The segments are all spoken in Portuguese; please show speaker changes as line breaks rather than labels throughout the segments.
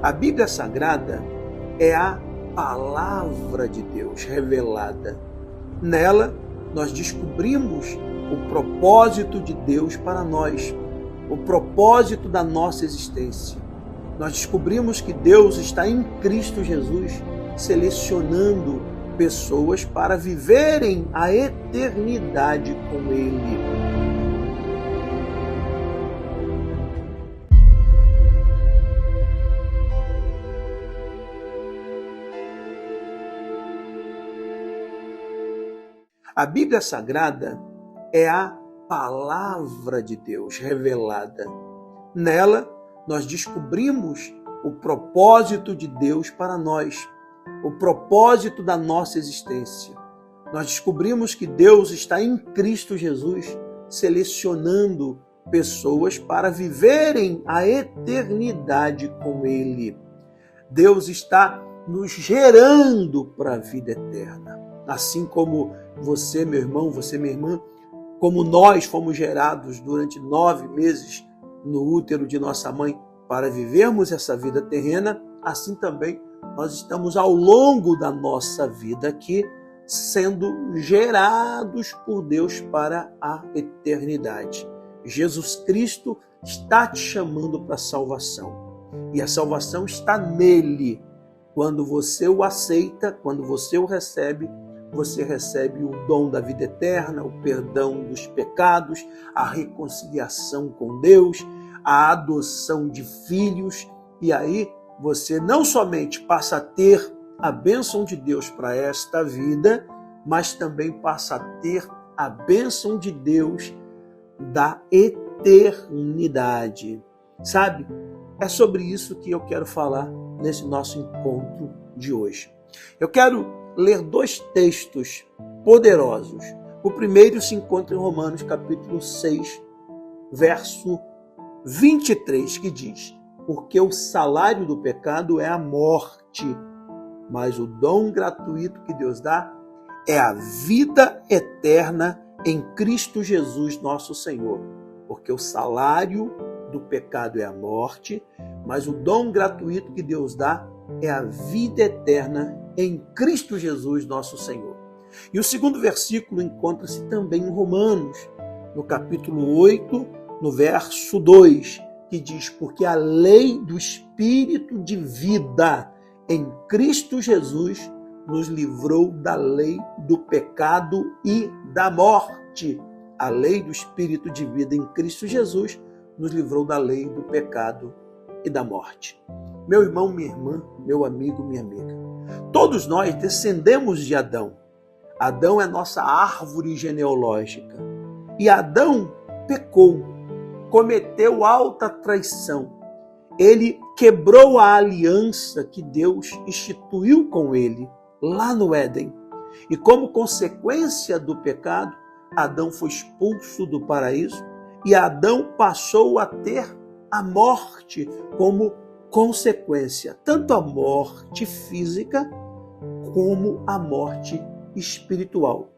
A Bíblia Sagrada é a palavra de Deus revelada. Nela, nós descobrimos o propósito de Deus para nós, o propósito da nossa existência. Nós descobrimos que Deus está em Cristo Jesus, selecionando pessoas para viverem a eternidade com Ele. A Bíblia Sagrada é a palavra de Deus revelada. Nela, nós descobrimos o propósito de Deus para nós, o propósito da nossa existência. Nós descobrimos que Deus está em Cristo Jesus, selecionando pessoas para viverem a eternidade com Ele. Deus está nos gerando para a vida eterna. Assim como você, meu irmão, você, minha irmã, como nós fomos gerados durante 9 meses no útero de nossa mãe para vivermos essa vida terrena, assim também nós estamos ao longo da nossa vida aqui sendo gerados por Deus para a eternidade. Jesus Cristo está te chamando para a salvação. E a salvação está nele. Quando você o aceita, quando você o recebe, você recebe o dom da vida eterna, o perdão dos pecados, a reconciliação com Deus, a adoção de filhos. E aí você não somente passa a ter a bênção de Deus para esta vida, mas também passa a ter a bênção de Deus da eternidade. Sabe? É sobre isso que eu quero falar nesse nosso encontro de hoje. Eu quero ler 2 textos poderosos. O primeiro se encontra em Romanos capítulo 6, verso 23, que diz: porque o salário do pecado é a morte, mas o dom gratuito que Deus dá é a vida eterna em Cristo Jesus, nosso Senhor. Porque o salário do pecado é a morte, mas o dom gratuito que Deus dá é a vida eterna em Cristo Jesus, nosso Senhor. E o segundo versículo encontra-se também em Romanos, no capítulo 8, no verso 2, que diz: porque a lei do Espírito de vida em Cristo Jesus nos livrou da lei do pecado e da morte. A lei do Espírito de vida em Cristo Jesus nos livrou da lei do pecado e da morte. Meu irmão, minha irmã, meu amigo, minha amiga, todos nós descendemos de Adão. Adão é nossa árvore genealógica. E Adão pecou, cometeu alta traição. Ele quebrou a aliança que Deus instituiu com ele lá no Éden. E como consequência do pecado, Adão foi expulso do paraíso e Adão passou a ter a morte como consequência, tanto a morte física como a morte espiritual.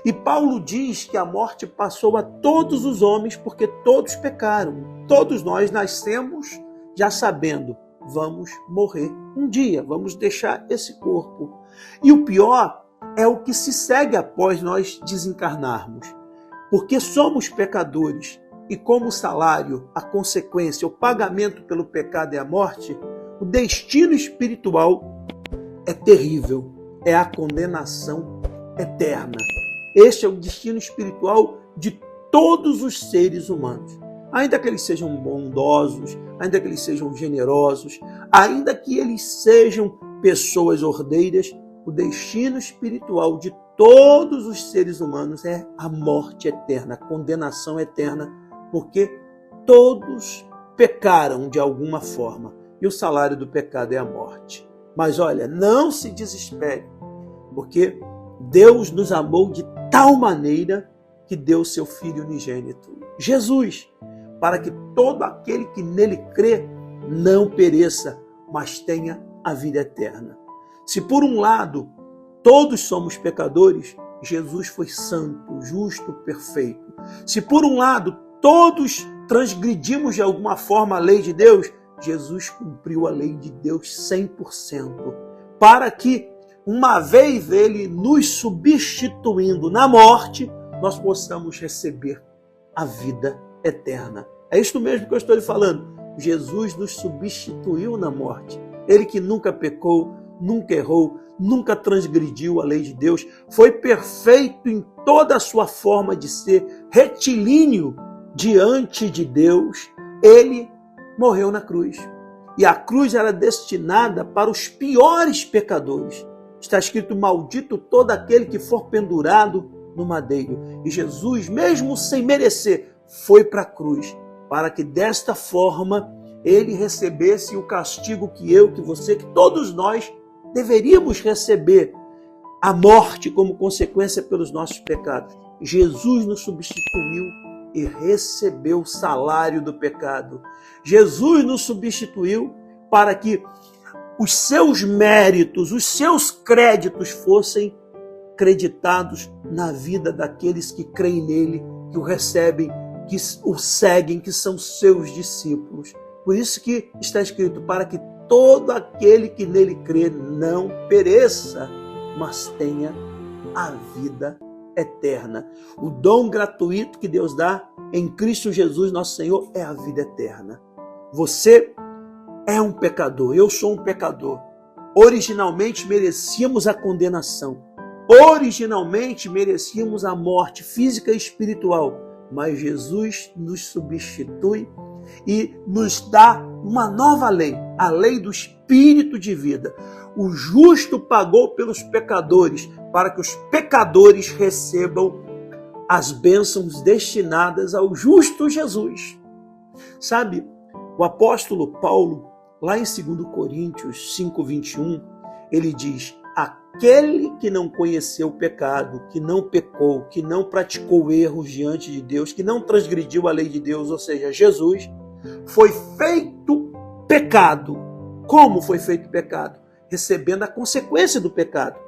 E Paulo diz que a morte passou a todos os homens porque todos pecaram. Todos nós nascemos já sabendo, vamos morrer um dia, vamos deixar esse corpo. E o pior é o que se segue após nós desencarnarmos, porque somos pecadores. E como o salário, a consequência, o pagamento pelo pecado é a morte, o destino espiritual é terrível, é a condenação eterna. Este é o destino espiritual de todos os seres humanos. Ainda que eles sejam bondosos, ainda que eles sejam generosos, ainda que eles sejam pessoas ordeiras, o destino espiritual de todos os seres humanos é a morte eterna, a condenação eterna, porque todos pecaram de alguma forma e o salário do pecado é a morte. Mas olha, não se desespere, porque Deus nos amou de tal maneira que deu seu Filho unigênito, Jesus, para que todo aquele que nele crê não pereça, mas tenha a vida eterna. Se por um lado todos somos pecadores, Jesus foi santo, justo, perfeito. Se por um lado todos transgredimos de alguma forma a lei de Deus, Jesus cumpriu a lei de Deus 100%, para que, uma vez ele nos substituindo na morte, nós possamos receber a vida eterna. É isto mesmo que eu estou lhe falando. Jesus nos substituiu na morte. Ele que nunca pecou, nunca errou, nunca transgrediu a lei de Deus, foi perfeito em toda a sua forma de ser, retilíneo diante de Deus. Ele morreu na cruz. E a cruz era destinada para os piores pecadores. Está escrito: maldito todo aquele que for pendurado no madeiro. E Jesus, mesmo sem merecer, foi para a cruz, para que desta forma ele recebesse o castigo que eu, que você, que todos nós deveríamos receber, a morte como consequência pelos nossos pecados. Jesus nos substituiu e recebeu o salário do pecado. Jesus nos substituiu para que os seus méritos, os seus créditos fossem creditados na vida daqueles que creem nele, que o recebem, que o seguem, que são seus discípulos. Por isso que está escrito: para que todo aquele que nele crê não pereça, mas tenha a vida eterna. O dom gratuito que Deus dá em Cristo Jesus, nosso Senhor, é a vida eterna. Você é um pecador, eu sou um pecador. Originalmente merecíamos a condenação. Originalmente merecíamos a morte física e espiritual. Mas Jesus nos substitui e nos dá uma nova lei, a lei do Espírito de vida. O justo pagou pelos pecadores, para que os pecadores recebam as bênçãos destinadas ao justo Jesus. Sabe, o apóstolo Paulo, lá em 2 Coríntios 5:21, ele diz: aquele que não conheceu o pecado, que não pecou, que não praticou erros diante de Deus, que não transgrediu a lei de Deus, ou seja, Jesus, foi feito pecado. Como foi feito pecado? Recebendo a consequência do pecado.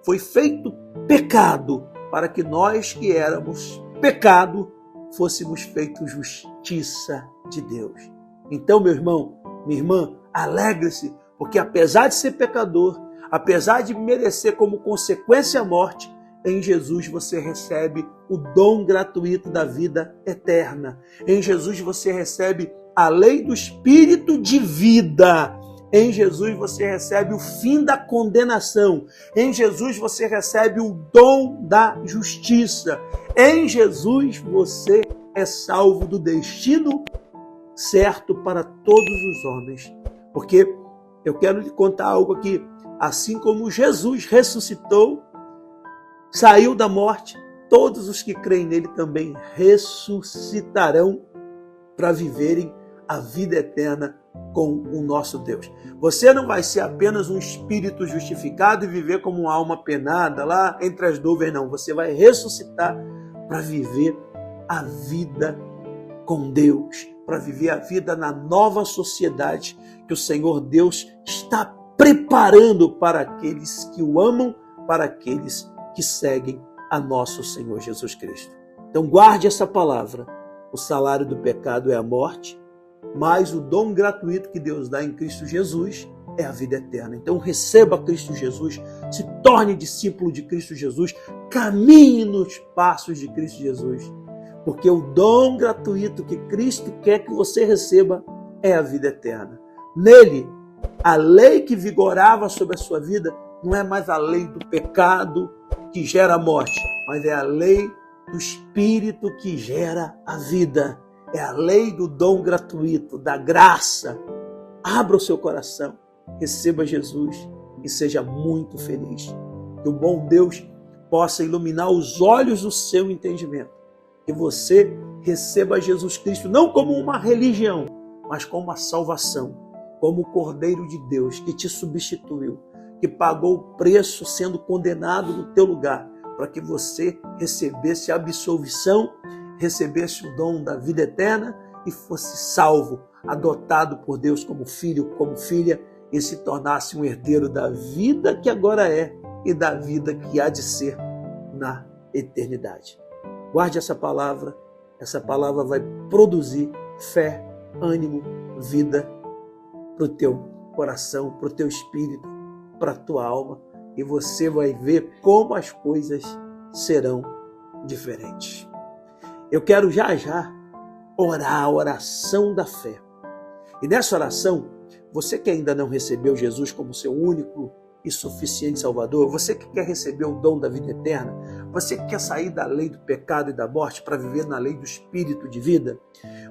Foi feito pecado para que nós que éramos pecado fôssemos feitos justiça de Deus. Então, meu irmão, minha irmã, alegre-se, porque apesar de ser pecador, apesar de merecer como consequência a morte, em Jesus você recebe o dom gratuito da vida eterna. Em Jesus você recebe a lei do Espírito de vida. Em Jesus você recebe o fim da condenação. Em Jesus você recebe o dom da justiça. Em Jesus você é salvo do destino certo para todos os homens. Porque eu quero lhe contar algo aqui. Assim como Jesus ressuscitou, saiu da morte, todos os que creem nele também ressuscitarão para viverem a vida eterna com o nosso Deus. Você não vai ser apenas um espírito justificado e viver como uma alma penada lá entre as nuvens, não. Você vai ressuscitar para viver a vida com Deus, para viver a vida na nova sociedade que o Senhor Deus está preparando para aqueles que o amam, para aqueles que seguem a nosso Senhor Jesus Cristo. Então guarde essa palavra. O salário do pecado é a morte, mas o dom gratuito que Deus dá em Cristo Jesus é a vida eterna. Então receba Cristo Jesus, se torne discípulo de Cristo Jesus, caminhe nos passos de Cristo Jesus, porque o dom gratuito que Cristo quer que você receba é a vida eterna. Nele, a lei que vigorava sobre a sua vida não é mais a lei do pecado que gera a morte, mas é a lei do Espírito que gera a vida. É a lei do dom gratuito, da graça. Abra o seu coração, receba Jesus e seja muito feliz. Que o bom Deus possa iluminar os olhos do seu entendimento. Que você receba Jesus Cristo não como uma religião, mas como uma salvação, como o Cordeiro de Deus que te substituiu, que pagou o preço sendo condenado no teu lugar, para que você recebesse a absolvição, recebesse o dom da vida eterna e fosse salvo, adotado por Deus como filho, como filha, e se tornasse um herdeiro da vida que agora é e da vida que há de ser na eternidade. Guarde essa palavra vai produzir fé, ânimo, vida para o teu coração, para o teu espírito, para a tua alma, e você vai ver como as coisas serão diferentes. Eu quero já orar a oração da fé. E nessa oração, você que ainda não recebeu Jesus como seu único e suficiente Salvador, você que quer receber o dom da vida eterna, você que quer sair da lei do pecado e da morte para viver na lei do Espírito de vida,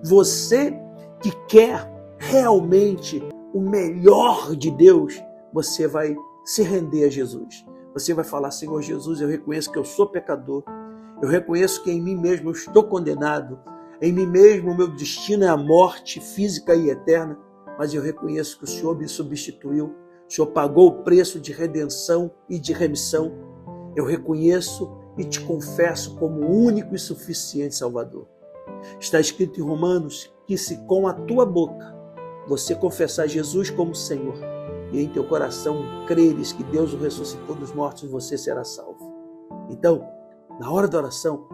você que quer realmente o melhor de Deus, você vai se render a Jesus. Você vai falar: Senhor Jesus, eu reconheço que eu sou pecador, eu reconheço que em mim mesmo eu estou condenado, em mim mesmo o meu destino é a morte física e eterna, mas eu reconheço que o Senhor me substituiu, o Senhor pagou o preço de redenção e de remissão. Eu reconheço e te confesso como o único e suficiente Salvador. Está escrito em Romanos que se com a tua boca você confessar Jesus como Senhor e em teu coração creres que Deus o ressuscitou dos mortos, você será salvo. Então, na hora da oração,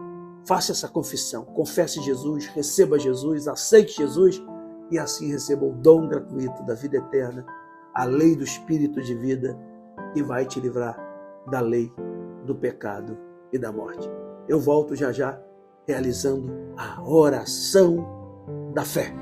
faça essa confissão, confesse Jesus, receba Jesus, aceite Jesus e assim receba o dom gratuito da vida eterna, a lei do Espírito de vida que vai te livrar da lei do pecado e da morte. Eu volto já realizando a oração da fé.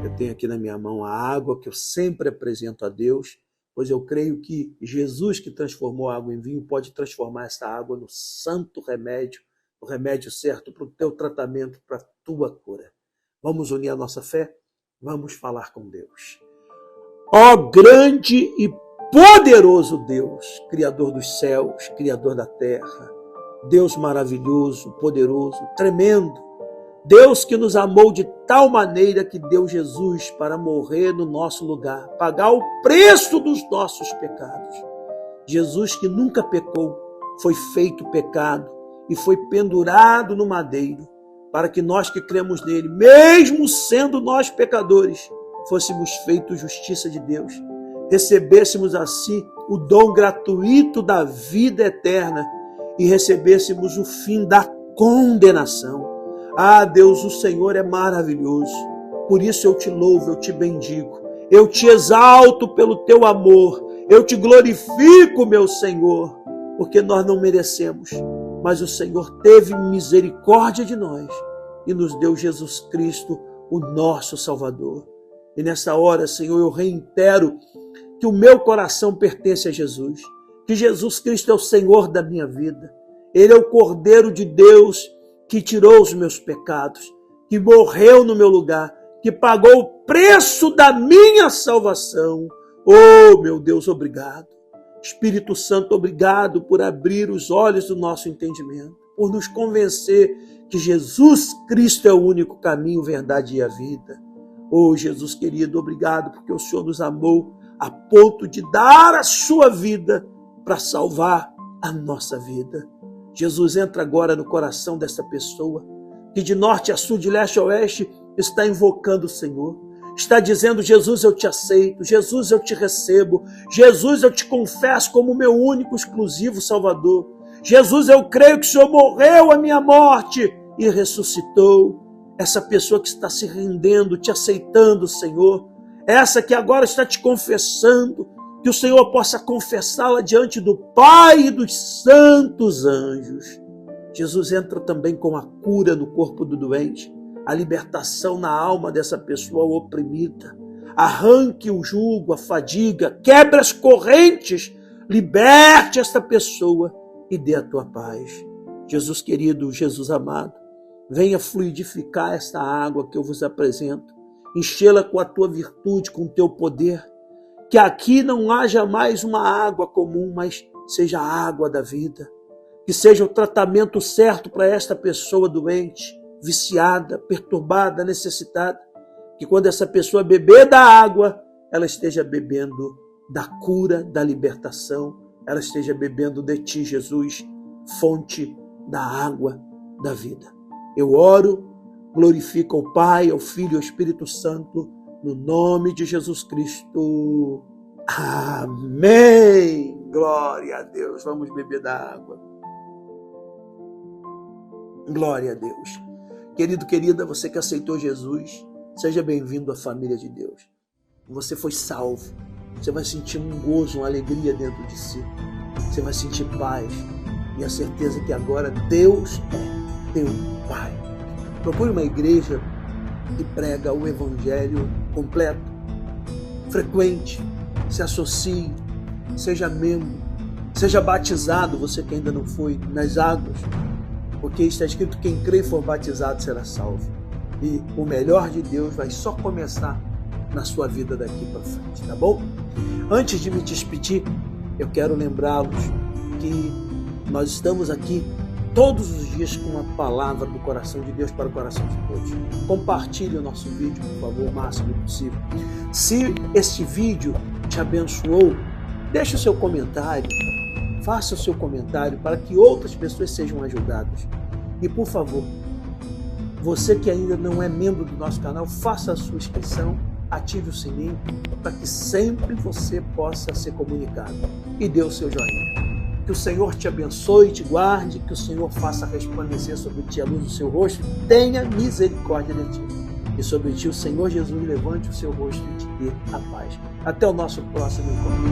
Eu tenho aqui na minha mão a água que eu sempre apresento a Deus, pois eu creio que Jesus, que transformou a água em vinho, pode transformar essa água no santo remédio, o remédio certo para o teu tratamento, para a tua cura. Vamos unir a nossa fé? Vamos falar com Deus. Ó grande e poderoso Deus, Criador dos céus, Criador da terra, Deus maravilhoso, poderoso, tremendo, Deus que nos amou de tal maneira que deu Jesus para morrer no nosso lugar, pagar o preço dos nossos pecados. Jesus que nunca pecou, foi feito pecado e foi pendurado no madeiro, para que nós que cremos nele, mesmo sendo nós pecadores, fôssemos feitos justiça de Deus, recebêssemos assim o dom gratuito da vida eterna e recebêssemos o fim da condenação. Ah, Deus, o Senhor é maravilhoso. Por isso eu te louvo, eu te bendigo. Eu te exalto pelo teu amor. Eu te glorifico, meu Senhor, porque nós não merecemos, mas o Senhor teve misericórdia de nós e nos deu Jesus Cristo, o nosso Salvador. E nessa hora, Senhor, eu reitero que o meu coração pertence a Jesus, que Jesus Cristo é o Senhor da minha vida. Ele é o Cordeiro de Deus que tirou os meus pecados, que morreu no meu lugar, que pagou o preço da minha salvação. Oh, meu Deus, obrigado. Espírito Santo, obrigado por abrir os olhos do nosso entendimento, por nos convencer que Jesus Cristo é o único caminho, verdade e a vida. Oh, Jesus querido, obrigado porque o Senhor nos amou a ponto de dar a sua vida para salvar a nossa vida. Jesus, entra agora no coração dessa pessoa que de norte a sul, de leste a oeste, está invocando o Senhor. Está dizendo: Jesus, eu te aceito. Jesus, eu te recebo. Jesus, eu te confesso como meu único, exclusivo Salvador. Jesus, eu creio que o Senhor morreu a minha morte e ressuscitou. Essa pessoa que está se rendendo, te aceitando, Senhor. Essa que agora está te confessando, que o Senhor possa confessá-la diante do Pai e dos santos anjos. Jesus, entra também com a cura no corpo do doente, a libertação na alma dessa pessoa oprimida. Arranque o jugo, a fadiga, quebre as correntes, liberte esta pessoa e dê a tua paz. Jesus querido, Jesus amado, venha fluidificar esta água que eu vos apresento, enchê-la com a tua virtude, com o teu poder, que aqui não haja mais uma água comum, mas seja a água da vida, que seja o tratamento certo para esta pessoa doente, viciada, perturbada, necessitada, que quando essa pessoa beber da água, ela esteja bebendo da cura, da libertação, ela esteja bebendo de ti, Jesus, fonte da água da vida. Eu oro, glorifico ao Pai, ao Filho e ao Espírito Santo, no nome de Jesus Cristo. Amém. Glória a Deus. Vamos beber da água. Glória a Deus. Querido, querida, você que aceitou Jesus, seja bem-vindo à família de Deus. Você foi salvo. Você vai sentir um gozo, uma alegria dentro de si. Você vai sentir paz e a certeza que agora Deus é teu Pai. Procure uma igreja que prega o Evangelho completo, frequente, se associe, seja membro, seja batizado, você que ainda não foi, nas águas, porque está escrito: quem crê e for batizado será salvo. E o melhor de Deus vai só começar na sua vida daqui para frente, tá bom? Antes de me despedir, eu quero lembrá-los que nós estamos aqui todos os dias com uma palavra do coração de Deus para o coração de todos. Compartilhe o nosso vídeo, por favor, o máximo possível. Se este vídeo te abençoou, deixe o seu comentário, faça o seu comentário para que outras pessoas sejam ajudadas. E, por favor, você que ainda não é membro do nosso canal, faça a sua inscrição, ative o sininho para que sempre você possa ser comunicado. E dê o seu joinha. Que o Senhor te abençoe e te guarde, que o Senhor faça resplandecer sobre ti a luz do seu rosto, tenha misericórdia de ti. E sobre ti o Senhor Jesus levante o seu rosto e te dê a paz. Até o nosso próximo encontro.